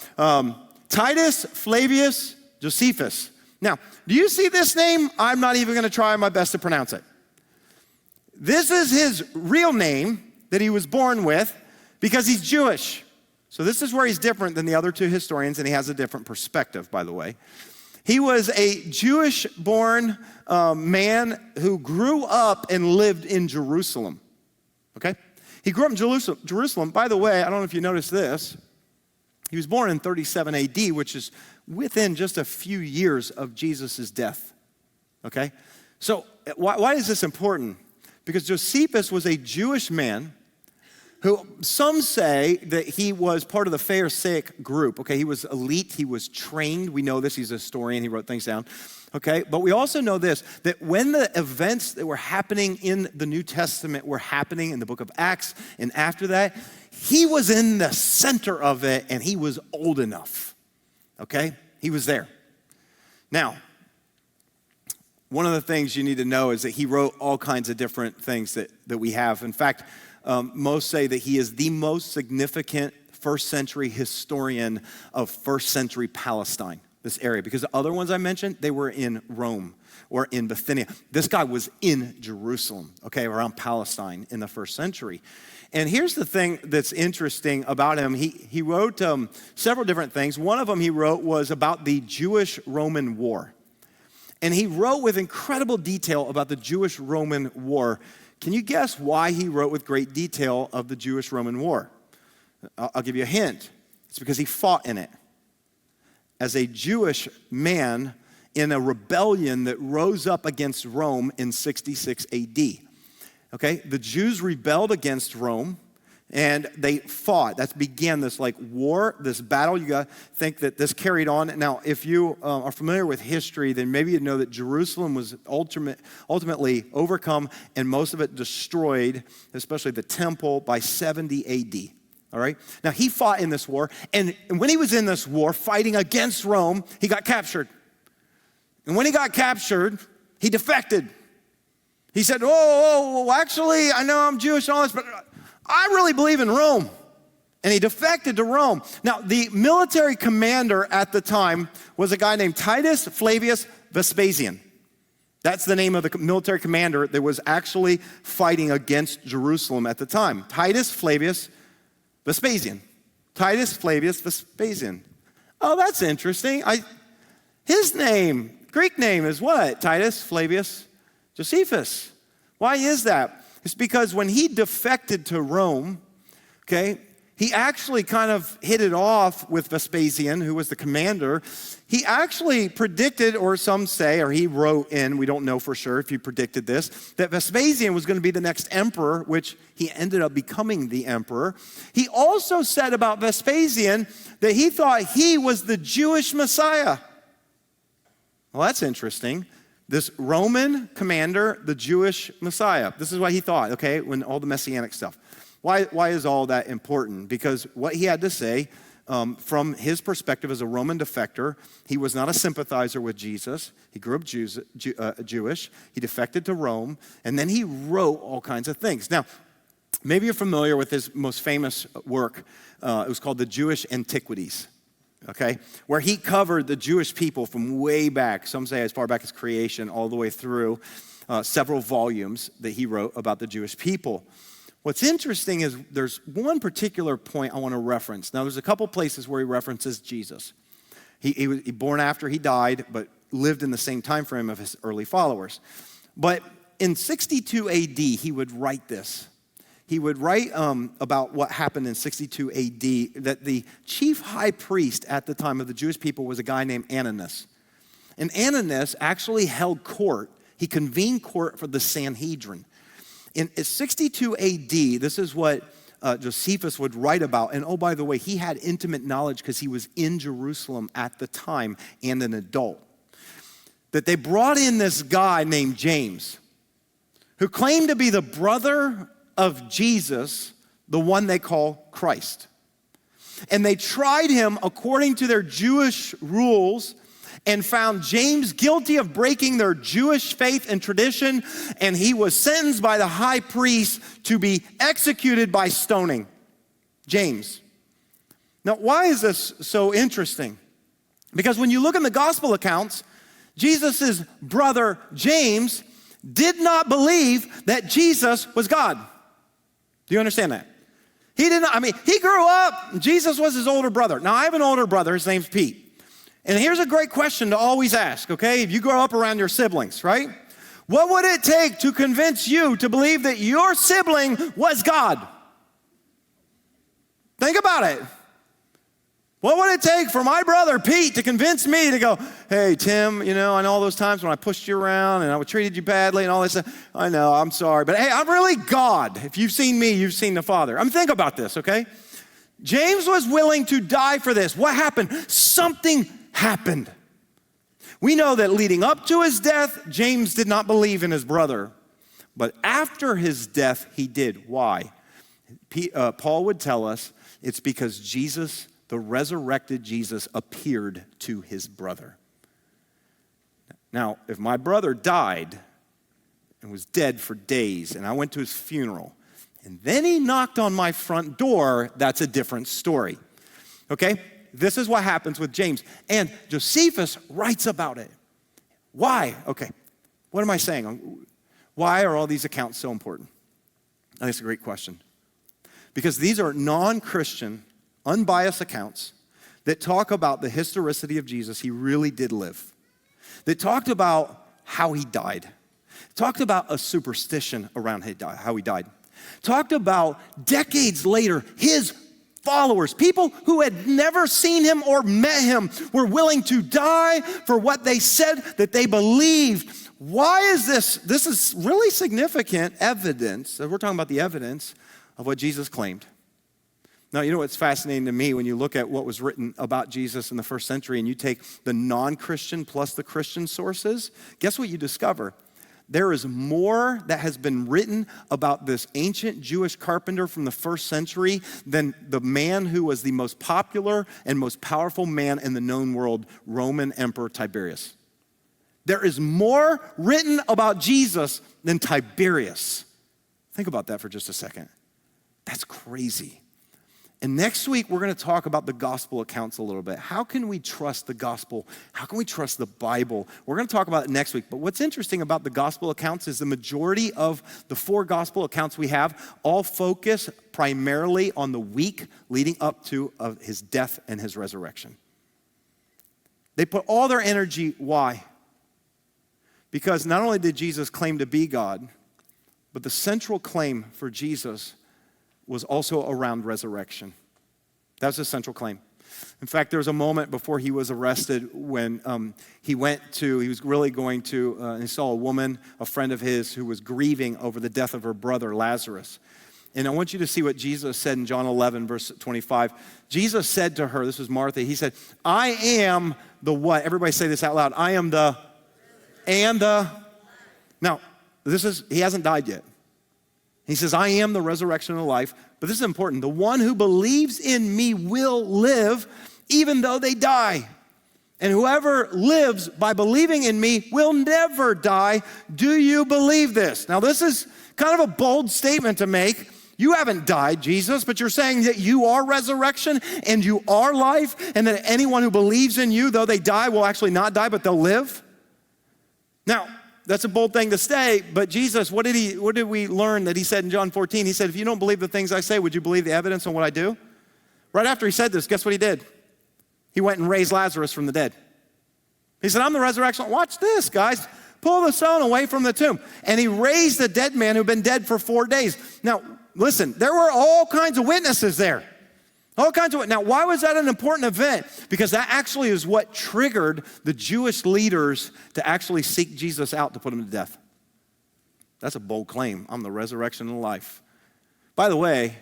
S1: Titus Flavius Josephus. Now, do you see this name? I'm not even going to try my best to pronounce it. This is his real name that he was born with because he's Jewish. So this is where he's different than the other two historians, and he has a different perspective, by the way. He was a Jewish-born man who grew up and lived in Jerusalem, okay? He grew up in Jerusalem. By the way, I don't know if you noticed this. He was born in 37 AD, which is within just a few years of Jesus' death, okay? So why is this important? Because Josephus was a Jewish man who some say that he was part of the Pharisaic group. Okay, he was elite, he was trained. We know this, he's a historian, he wrote things down. Okay, but we also know this, that when the events that were happening in the New Testament were happening in the book of Acts, and after that, he was in the center of it, and he was old enough. Okay, he was there. Now, one of the things you need to know is that he wrote all kinds of different things that we have. In fact, most say that he is the most significant first century historian of first century Palestine, this area, because the other ones I mentioned, they were in Rome or in Bithynia. This guy was in Jerusalem, okay, around Palestine in the first century. And here's the thing that's interesting about him. He wrote several different things. One of them he wrote was about the Jewish-Roman War. And he wrote with incredible detail about the Jewish-Roman War. Can you guess why he wrote with great detail of the Jewish-Roman War? I'll give you a hint. It's because he fought in it. As a Jewish man in a rebellion that rose up against Rome in 66 AD. Okay, the Jews rebelled against Rome and they fought. That began this like war, this battle. You got to think that this carried on. Now, if you are familiar with history, then maybe you know that Jerusalem was ultimately overcome and most of it destroyed, especially the temple, by 70 AD. All right? Now, he fought in this war, and when he was in this war fighting against Rome, he got captured. And when he got captured, he defected. He said, actually, I know I'm Jewish and all this, but I really believe in Rome. And he defected to Rome. Now, the military commander at the time was a guy named Titus Flavius Vespasian. That's the name of the military commander that was actually fighting against Jerusalem at the time. Titus Flavius Vespasian. Titus Flavius Vespasian. Oh, that's interesting. His name, Greek name is what? Titus Flavius Josephus. Why is that? It's because when he defected to Rome, okay, he actually kind of hit it off with Vespasian, who was the commander. He actually predicted, or some say, or he wrote in, we don't know for sure if he predicted this, that Vespasian was going to be the next emperor, which he ended up becoming the emperor. He also said about Vespasian that he thought he was the Jewish Messiah. Well, that's interesting. This Roman commander, the Jewish Messiah. This is what he thought, okay, when all the messianic stuff. Why is all that important? Because what he had to say, from his perspective as a Roman defector, he was not a sympathizer with Jesus. He grew up Jewish. He defected to Rome, and then he wrote all kinds of things. Now, maybe you're familiar with his most famous work. It was called the Jewish Antiquities. Okay, where he covered the Jewish people from way back, some say as far back as creation, all the way through several volumes that he wrote about the Jewish people. What's interesting is there's one particular point I want to reference. Now, there's a couple places where he references Jesus. He was born after he died, but lived in the same time frame of his early followers. But in 62 AD, he would write this. He would write about what happened in 62 AD, that the chief high priest at the time of the Jewish people was a guy named Ananias. And Ananias actually held court. He convened court for the Sanhedrin. In 62 AD, this is what Josephus would write about. And oh, by the way, he had intimate knowledge because he was in Jerusalem at the time and an adult. That they brought in this guy named James, who claimed to be the brother of Jesus, the one they call Christ. And they tried him according to their Jewish rules and found James guilty of breaking their Jewish faith and tradition, and he was sentenced by the high priest to be executed by stoning. James. Now, why is this so interesting? Because when you look in the gospel accounts, Jesus' brother James did not believe that Jesus was God. Do you understand that? He grew up, Jesus was his older brother. Now, I have an older brother, his name's Pete. And here's a great question to always ask, okay? If you grow up around your siblings, right? What would it take to convince you to believe that your sibling was God? Think about it. What would it take for my brother Pete to convince me to go, hey, Tim, I know all those times when I pushed you around and I treated you badly and all this stuff. I know, I'm sorry. But hey, I'm really God. If you've seen me, you've seen the Father. Think about this, okay? James was willing to die for this. What happened? Something happened. We know that leading up to his death, James did not believe in his brother. But after his death, he did. Why? Paul would tell us it's because Jesus, the resurrected Jesus, appeared to his brother. Now, if my brother died and was dead for days, and I went to his funeral, and then he knocked on my front door, that's a different story. Okay? This is what happens with James. And Josephus writes about it. Why? Okay, what am I saying? Why are all these accounts so important? I think it's a great question. Because these are non-Christian, unbiased accounts that talk about the historicity of Jesus. He really did live. That talked about how he died. Talked about a superstition around how he died. Talked about decades later, his followers, people who had never seen him or met him, were willing to die for what they said that they believed. Why is this? This is really significant evidence. We're talking about the evidence of what Jesus claimed. Now, you know what's fascinating to me when you look at what was written about Jesus in the first century and you take the non-Christian plus the Christian sources, guess what you discover? There is more that has been written about this ancient Jewish carpenter from the first century than the man who was the most popular and most powerful man in the known world, Roman Emperor Tiberius. There is more written about Jesus than Tiberius. Think about that for just a second. That's crazy. And next week, we're going to talk about the gospel accounts a little bit. How can we trust the gospel? How can we trust the Bible? We're going to talk about it next week. But what's interesting about the gospel accounts is the majority of the 4 gospel accounts we have all focus primarily on the week leading up to his death and his resurrection. They put all their energy, why? Because not only did Jesus claim to be God, but the central claim for Jesus was also around resurrection. That was the central claim. In fact, there was a moment before he was arrested when he was really going to, and he saw a woman, a friend of his, who was grieving over the death of her brother, Lazarus. And I want you to see what Jesus said in John 11, verse 25. Jesus said to her, this was Martha, he said, I am the what? Everybody say this out loud. I am the, and the. Now, he hasn't died yet. He says, I am the resurrection and the life. But this is important. The one who believes in me will live even though they die. And whoever lives by believing in me will never die. Do you believe this? Now, this is kind of a bold statement to make. You haven't died, Jesus, but you're saying that you are resurrection and you are life, and that anyone who believes in you, though they die, will actually not die, but they'll live? Now, that's a bold thing to say, but Jesus, what did we learn that he said in John 14? He said, if you don't believe the things I say, would you believe the evidence on what I do? Right after he said this, guess what he did? He went and raised Lazarus from the dead. He said, I'm the resurrection. Watch this, guys. Pull the stone away from the tomb. And he raised the dead man who'd been dead for 4 days. Now, listen, there were all kinds of witnesses there. Now, why was that an important event? Because that actually is what triggered the Jewish leaders to actually seek Jesus out to put him to death. That's a bold claim. I'm the resurrection and life. By the way,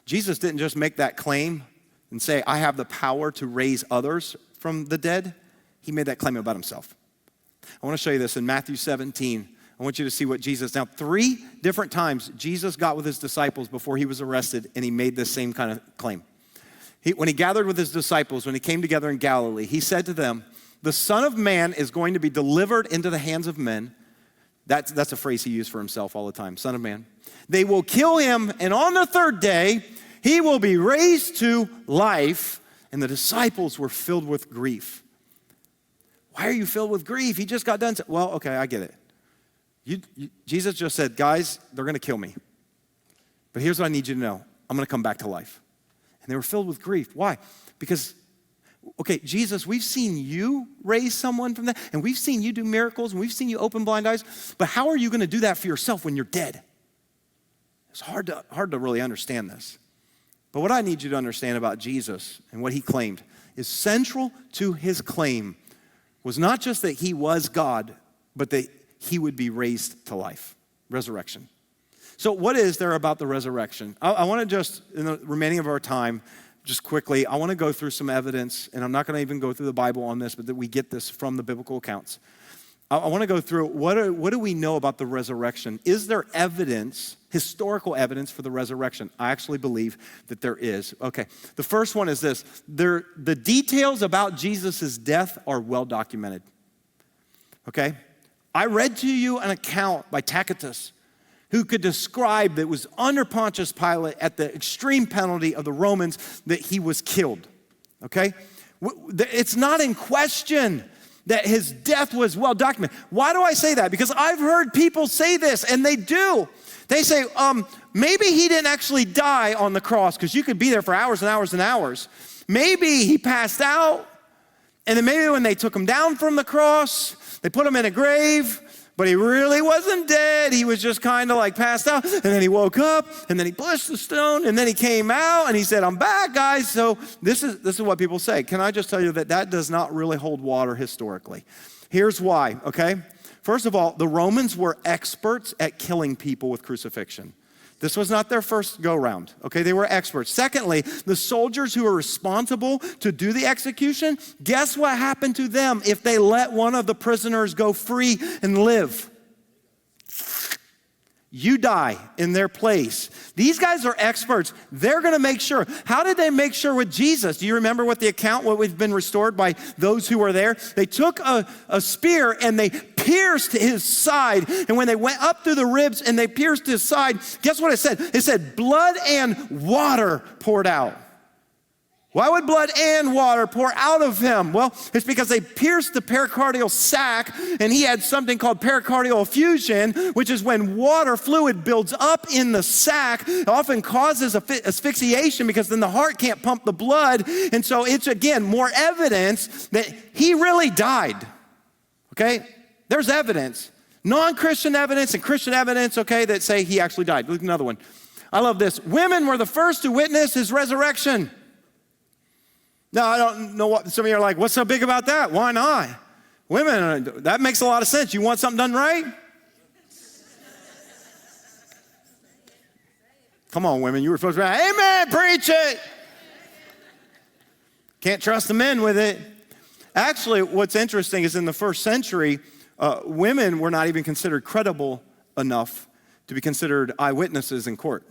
S1: Jesus didn't just make that claim and say, I have the power to raise others from the dead. He made that claim about himself. I want to show you this in Matthew 17. I want you to see what Jesus, now 3 different times Jesus got with his disciples before he was arrested, and he made this same kind of claim. When he gathered with his disciples, when he came together in Galilee, he said to them, the Son of Man is going to be delivered into the hands of men. That's a phrase he used for himself all the time, Son of Man. They will kill him, and on the 3rd day, he will be raised to life. And the disciples were filled with grief. Why are you filled with grief? He just got done. Well, okay, I get it. Jesus just said, guys, they're going to kill me. But here's what I need you to know. I'm going to come back to life. And they were filled with grief. Why? Because, okay, Jesus, we've seen you raise someone from that, and we've seen you do miracles, and we've seen you open blind eyes, but how are you going to do that for yourself when you're dead? It's hard to really understand this. But what I need you to understand about Jesus and what he claimed is central to his claim was not just that he was God, but that he would be raised to life, resurrection. So what is there about the resurrection? I want to just, in the remaining of our time, just quickly, I want to go through some evidence, and I'm not going to even go through the Bible on this, but that we get this from the biblical accounts. I want to go through, what do we know about the resurrection? Is there evidence, historical evidence for the resurrection? I actually believe that there is. Okay, the first one is this. The details about Jesus' death are well documented. okay? I read to you an account by Tacitus who could describe that it was under Pontius Pilate at the extreme penalty of the Romans that he was killed, okay? It's not in question that his death was well documented. Why do I say that? Because I've heard people say this, and they do. They say, maybe he didn't actually die on the cross, because you could be there for hours and hours and hours. Maybe he passed out, and then maybe when they took him down from the cross, they put him in a grave, but he really wasn't dead. He was just kind of like passed out, and then he woke up, and then he pushed the stone, and then he came out, and he said, I'm back, guys. So this is what people say. Can I just tell you that does not really hold water historically? Here's why, okay? First of all, the Romans were experts at killing people with crucifixion. This was not their first go-round, okay? They were experts. Secondly, the soldiers who were responsible to do the execution, guess what happened to them if they let one of the prisoners go free and live? You die in their place. These guys are experts. They're going to make sure. How did they make sure with Jesus? Do you remember what we've been restored by those who were there? They took a spear and they pierced his side. And when they went up through the ribs and they pierced his side, guess what it said? It said blood and water poured out. Why would blood and water pour out of him? Well, it's because they pierced the pericardial sac, and he had something called pericardial effusion, which is when water fluid builds up in the sac. It often causes asphyxiation because then the heart can't pump the blood. And so it's, again, more evidence that he really died, okay? There's evidence, non-Christian evidence and Christian evidence, okay, that say he actually died. Look at another one. I love this. Women were the first to witness his resurrection. Now, I don't know what, some of you are like, what's so big about that? Why not? Women, that makes a lot of sense. You want something done right? Come on, women, you were supposed to be like, amen, preach it. Can't trust the men with it. Actually, what's interesting is in the first century, women were not even considered credible enough to be considered eyewitnesses in court.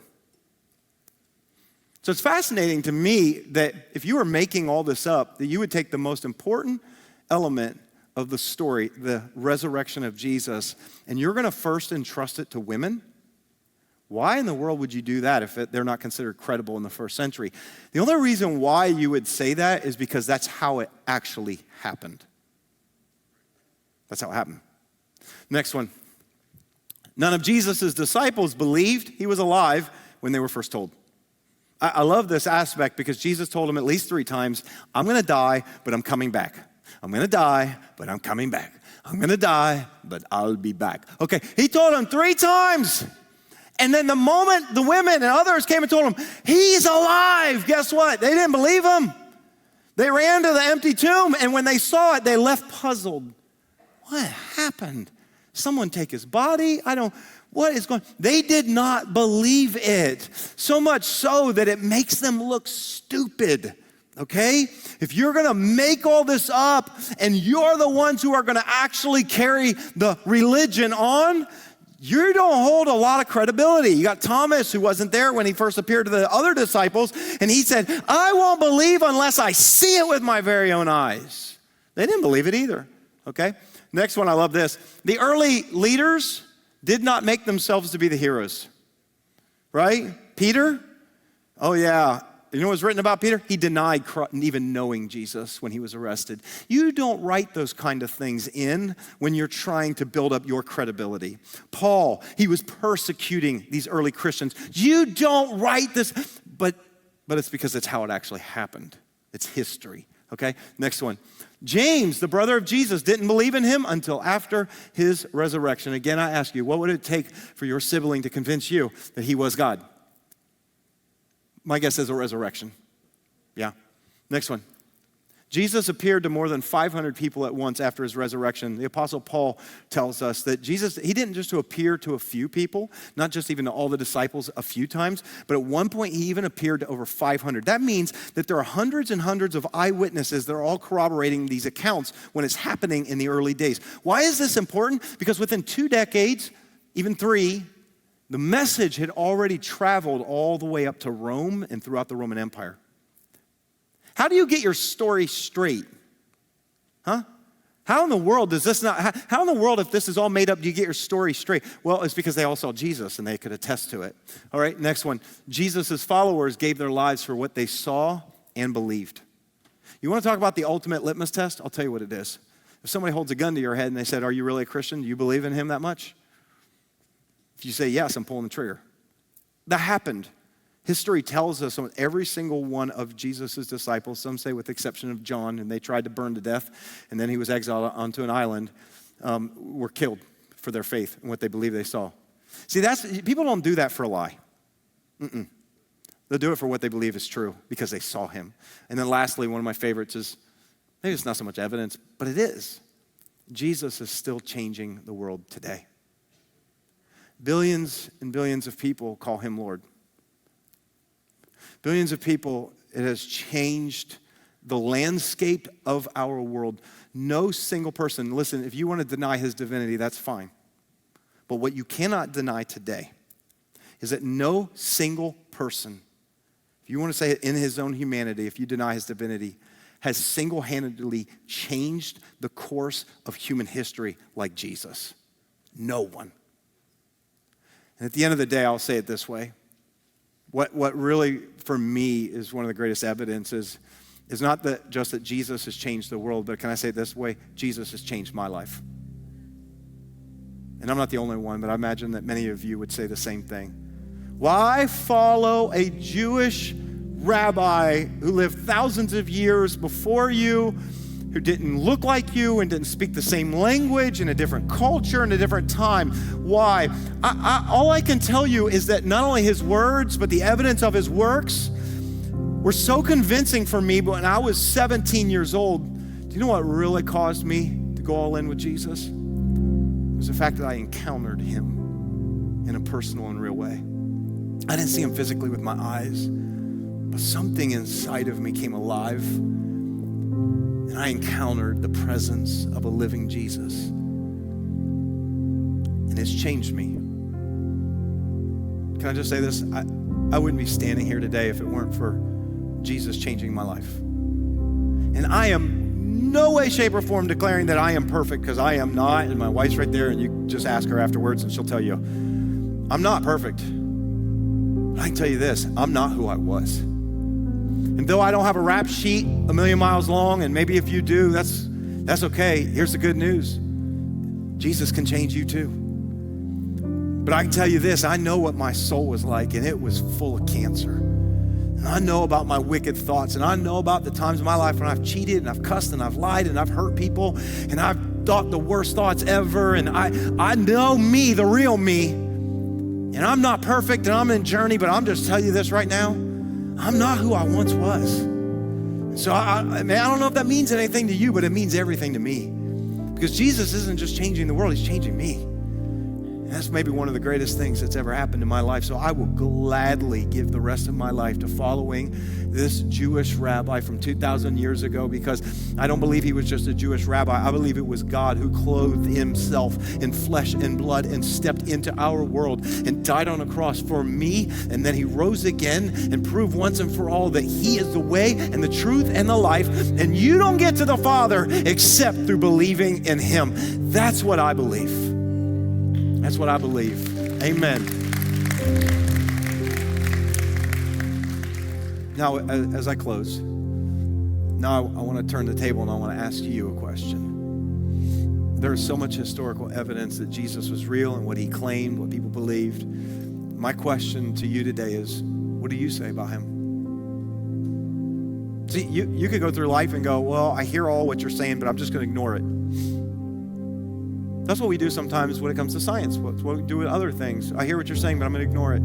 S1: So it's fascinating to me that if you were making all this up, that you would take the most important element of the story, the resurrection of Jesus, and you're going to first entrust it to women? Why in the world would you do that if they're not considered credible in the first century? The only reason why you would say that is because that's how it actually happened. That's how it happened. Next one. None of Jesus' disciples believed he was alive when they were first told. I love this aspect because Jesus told them at least 3 times, I'm going to die, but I'm coming back. I'm going to die, but I'm coming back. I'm going to die, but I'll be back. Okay, he told them 3 times. And then the moment the women and others came and told him, he's alive, guess what? They didn't believe him. They ran to the empty tomb, and when they saw it, they left puzzled. What happened? Someone take his body? What is going on? They did not believe it. So much so that it makes them look stupid, okay? If you're gonna make all this up and you're the ones who are gonna actually carry the religion on, you don't hold a lot of credibility. You got Thomas, who wasn't there when he first appeared to the other disciples, and he said, I won't believe unless I see it with my very own eyes. They didn't believe it either, okay? Next one, I love this. The early leaders did not make themselves to be the heroes, right? Peter, oh yeah. You know what's written about Peter? He denied even knowing Jesus when he was arrested. You don't write those kind of things in when you're trying to build up your credibility. Paul, he was persecuting these early Christians. You don't write this, but it's because it's how it actually happened. It's history, okay? Next one. James, the brother of Jesus, didn't believe in him until after his resurrection. Again, I ask you, what would it take for your sibling to convince you that he was God? My guess is a resurrection. Yeah. Next one. Jesus appeared to more than 500 people at once after his resurrection. The Apostle Paul tells us that Jesus, he didn't just appear to a few people, not just even to all the disciples a few times, but at one point he even appeared to over 500. That means that there are hundreds and hundreds of eyewitnesses that are all corroborating these accounts when it's happening in the early days. Why is this important? Because within 2 decades, even 3, the message had already traveled all the way up to Rome and throughout the Roman Empire. How do you get your story straight? Huh? How in the world does this not, how in the world, if this is all made up, do you get your story straight? Well, it's because they all saw Jesus and they could attest to it. All right, next one. Jesus' followers gave their lives for what they saw and believed. You want to talk about the ultimate litmus test? I'll tell you what it is. If somebody holds a gun to your head and they said, are you really a Christian? Do you believe in him that much? If you say yes, I'm pulling the trigger. That happened. History tells us on every single one of Jesus' disciples, some say with the exception of John, and they tried to burn to death, and then he was exiled onto an island, were killed for their faith and what they believe they saw. See, people don't do that for a lie. They'll do it for what they believe is true because they saw him. And then lastly, one of my favorites is, maybe it's not so much evidence, but it is. Jesus is still changing the world today. Billions and billions of people call him Lord. Billions of people, it has changed the landscape of our world. No single person, listen, if you want to deny his divinity, that's fine. But what you cannot deny today is that no single person, if you want to say it in his own humanity, if you deny his divinity, has single-handedly changed the course of human history like Jesus. No one. And at the end of the day, I'll say it this way. What really, for me, is one of the greatest evidences is not that just that Jesus has changed the world, but can I say it this way? Jesus has changed my life. And I'm not the only one, but I imagine that many of you would say the same thing. Why follow a Jewish rabbi who lived thousands of years before you, who didn't look like you and didn't speak the same language in a different culture in a different time? Why? All I can tell you is that not only his words, but the evidence of his works were so convincing for me. But when I was 17 years old, do you know what really caused me to go all in with Jesus? It was the fact that I encountered him in a personal and real way. I didn't see him physically with my eyes, but something inside of me came alive. And I encountered the presence of a living Jesus. And it's changed me. Can I just say this? I wouldn't be standing here today if it weren't for Jesus changing my life. And I am no way, shape, or form declaring that I am perfect, because I am not. And my wife's right there, and you just ask her afterwards and she'll tell you, I'm not perfect. But I can tell you this, I'm not who I was. And though I don't have a rap sheet a million miles long, and maybe if you do, that's okay. Here's the good news. Jesus can change you too. But I can tell you this, I know what my soul was like, and it was full of cancer. And I know about my wicked thoughts, and I know about the times in my life when I've cheated, and I've cussed, and I've lied, and I've hurt people, and I've thought the worst thoughts ever, and I know me, the real me. And I'm not perfect, and I'm in journey, but I'm just telling you this right now. I'm not who I once was. So I don't know if that means anything to you, but it means everything to me. Because Jesus isn't just changing the world, he's changing me. And that's maybe one of the greatest things that's ever happened in my life. So I will gladly give the rest of my life to following this Jewish rabbi from 2,000 years ago, because I don't believe he was just a Jewish rabbi. I believe it was God who clothed himself in flesh and blood and stepped into our world and died on a cross for me. And then he rose again and proved once and for all that he is the way and the truth and the life. And you don't get to the Father except through believing in him. That's what I believe. That's what I believe. Amen. Now, as I close, now I want to turn the table and I want to ask you a question. There is so much historical evidence that Jesus was real and what he claimed, what people believed. My question to you today is, what do you say about him? See, you could go through life and go, well, I hear all what you're saying, but I'm just going to ignore it. That's what we do sometimes when it comes to science. What we do with other things. I hear what you're saying, but I'm going to ignore it.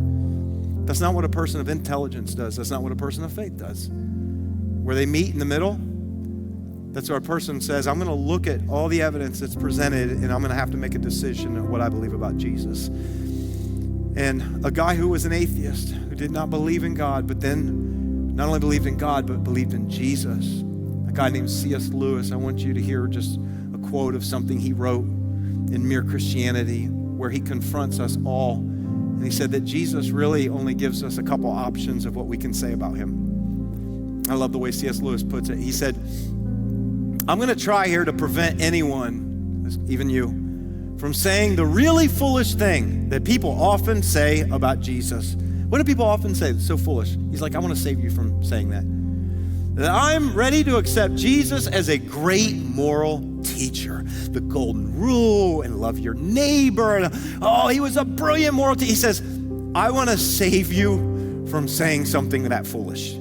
S1: That's not what a person of intelligence does. That's not what a person of faith does. Where they meet in the middle, that's where a person says, I'm going to look at all the evidence that's presented, and I'm going to have to make a decision of what I believe about Jesus. And a guy who was an atheist, who did not believe in God, but then not only believed in God, but believed in Jesus. A guy named C.S. Lewis. I want you to hear just a quote of something he wrote in Mere Christianity, where he confronts us all. And he said that Jesus really only gives us a couple options of what we can say about him. I love the way C.S. Lewis puts it. He said, I'm gonna try here to prevent anyone, even you, from saying the really foolish thing that people often say about Jesus. What do people often say that's so foolish? He's like, I wanna save you from saying that. That I'm ready to accept Jesus as a great moral teacher. The golden rule and love your neighbor. And, oh, he was a brilliant moral teacher. He says, I wanna save you from saying something that foolish,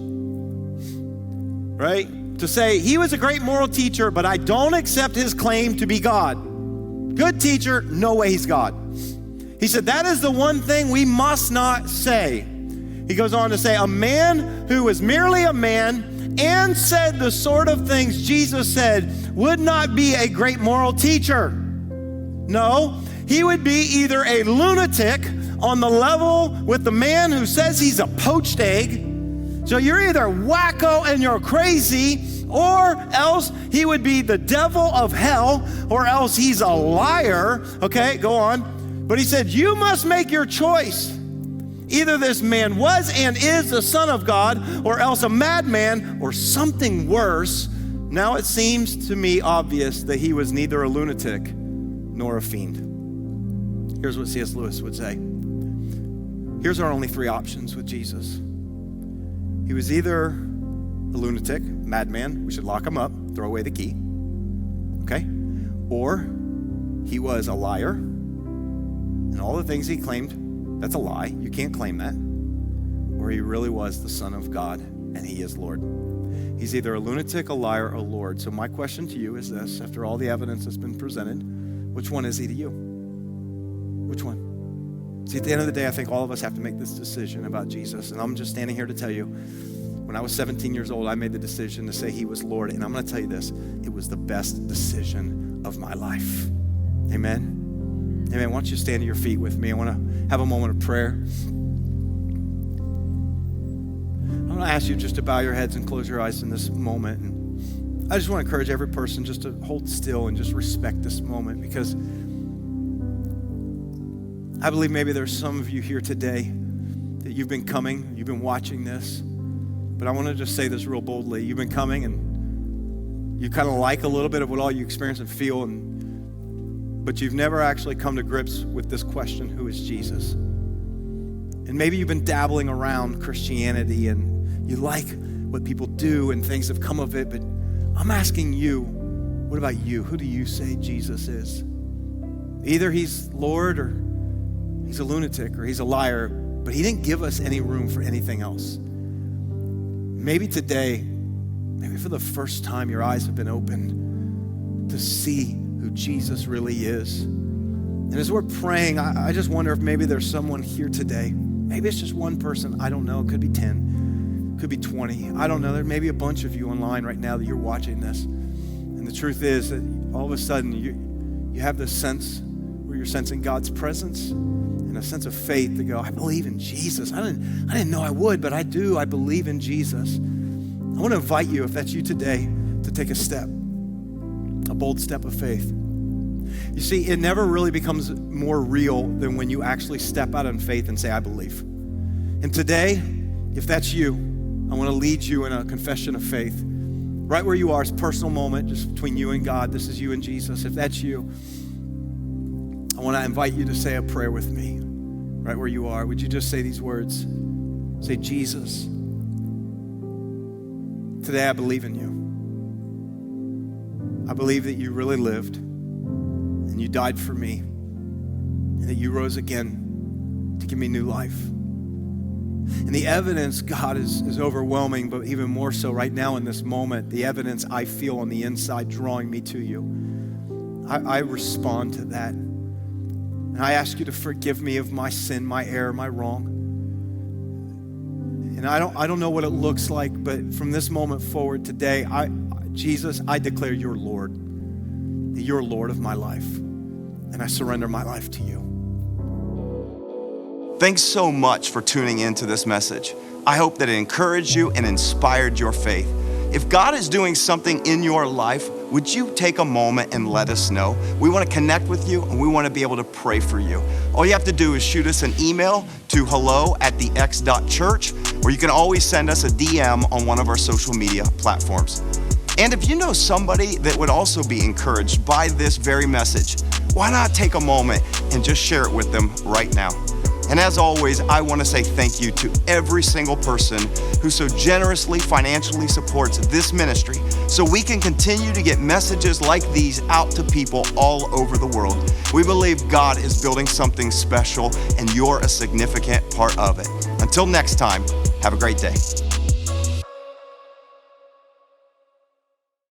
S1: right? To say he was a great moral teacher, but I don't accept his claim to be God. Good teacher, no way he's God. He said, that is the one thing we must not say. He goes on to say, a man who was merely a man and said the sort of things Jesus said would not be a great moral teacher. No, he would be either a lunatic on the level with the man who says he's a poached egg. So you're either wacko and you're crazy, or else he would be the devil of hell, or else he's a liar. Okay, go on. But he said, you must make your choice. Either this man was and is the Son of God, or else a madman, or something worse. Now it seems to me obvious that he was neither a lunatic nor a fiend. Here's what C.S. Lewis would say. Here's our only three options with Jesus. He was either a lunatic, madman, we should lock him up, throw away the key, okay? Or he was a liar, and all the things he claimed, that's a lie, you can't claim that. Or he really was the Son of God, and he is Lord. He's either a lunatic, a liar, or a Lord. So my question to you is this, after all the evidence that's been presented, which one is he to you? Which one? See, at the end of the day, I think all of us have to make this decision about Jesus. And I'm just standing here to tell you, when I was 17 years old, I made the decision to say he was Lord. And I'm going to tell you this, it was the best decision of my life. Amen? Amen. Why don't you stand to your feet with me? I want to have a moment of prayer. I'm going to ask you just to bow your heads and close your eyes in this moment. And I just want to encourage every person just to hold still and just respect this moment, because I believe maybe there's some of you here today that you've been coming, you've been watching this, but I want to just say this real boldly. You've been coming and you kind of like a little bit of what all you experience and feel, but you've never actually come to grips with this question, who is Jesus? And maybe you've been dabbling around Christianity and you like what people do and things have come of it, but I'm asking you, what about you? Who do you say Jesus is? Either he's Lord, or he's a lunatic, or he's a liar, but he didn't give us any room for anything else. Maybe today, maybe for the first time, your eyes have been opened to see who Jesus really is. And as we're praying, I just wonder if maybe there's someone here today. Maybe it's just one person. I don't know. It could be 10. It could be 20. I don't know. There may be a bunch of you online right now that you're watching this. And the truth is that all of a sudden, you have this sense where you're sensing God's presence and a sense of faith to go, I believe in Jesus. I didn't know I would, but I do. I believe in Jesus. I want to invite you, if that's you today, to take a step, a bold step of faith. You see, it never really becomes more real than when you actually step out in faith and say, I believe. And today, if that's you, I want to lead you in a confession of faith. Right where you are, it's a personal moment just between you and God. This is you and Jesus. If that's you, I want to invite you to say a prayer with me right where you are. Would you just say these words? Say, Jesus, today I believe in you. I believe that you really lived and you died for me and that you rose again to give me new life. And the evidence, God, is overwhelming, but even more so right now in this moment, the evidence I feel on the inside drawing me to you. I respond to that. And I ask you to forgive me of my sin, my error, my wrong. And I don't know what it looks like, but from this moment forward today, Jesus, I declare you're Lord. You're Lord of my life. And I surrender my life to you.
S2: Thanks so much for tuning into this message. I hope that it encouraged you and inspired your faith. If God is doing something in your life, would you take a moment and let us know? We want to connect with you and we want to be able to pray for you. All you have to do is shoot us an email to hello@thex.church, or you can always send us a DM on one of our social media platforms. And if you know somebody that would also be encouraged by this very message, why not take a moment and just share it with them right now? And as always, I want to say thank you to every single person who so generously financially supports this ministry so we can continue to get messages like these out to people all over the world. We believe God is building something special and you're a significant part of it. Until next time, have a great day.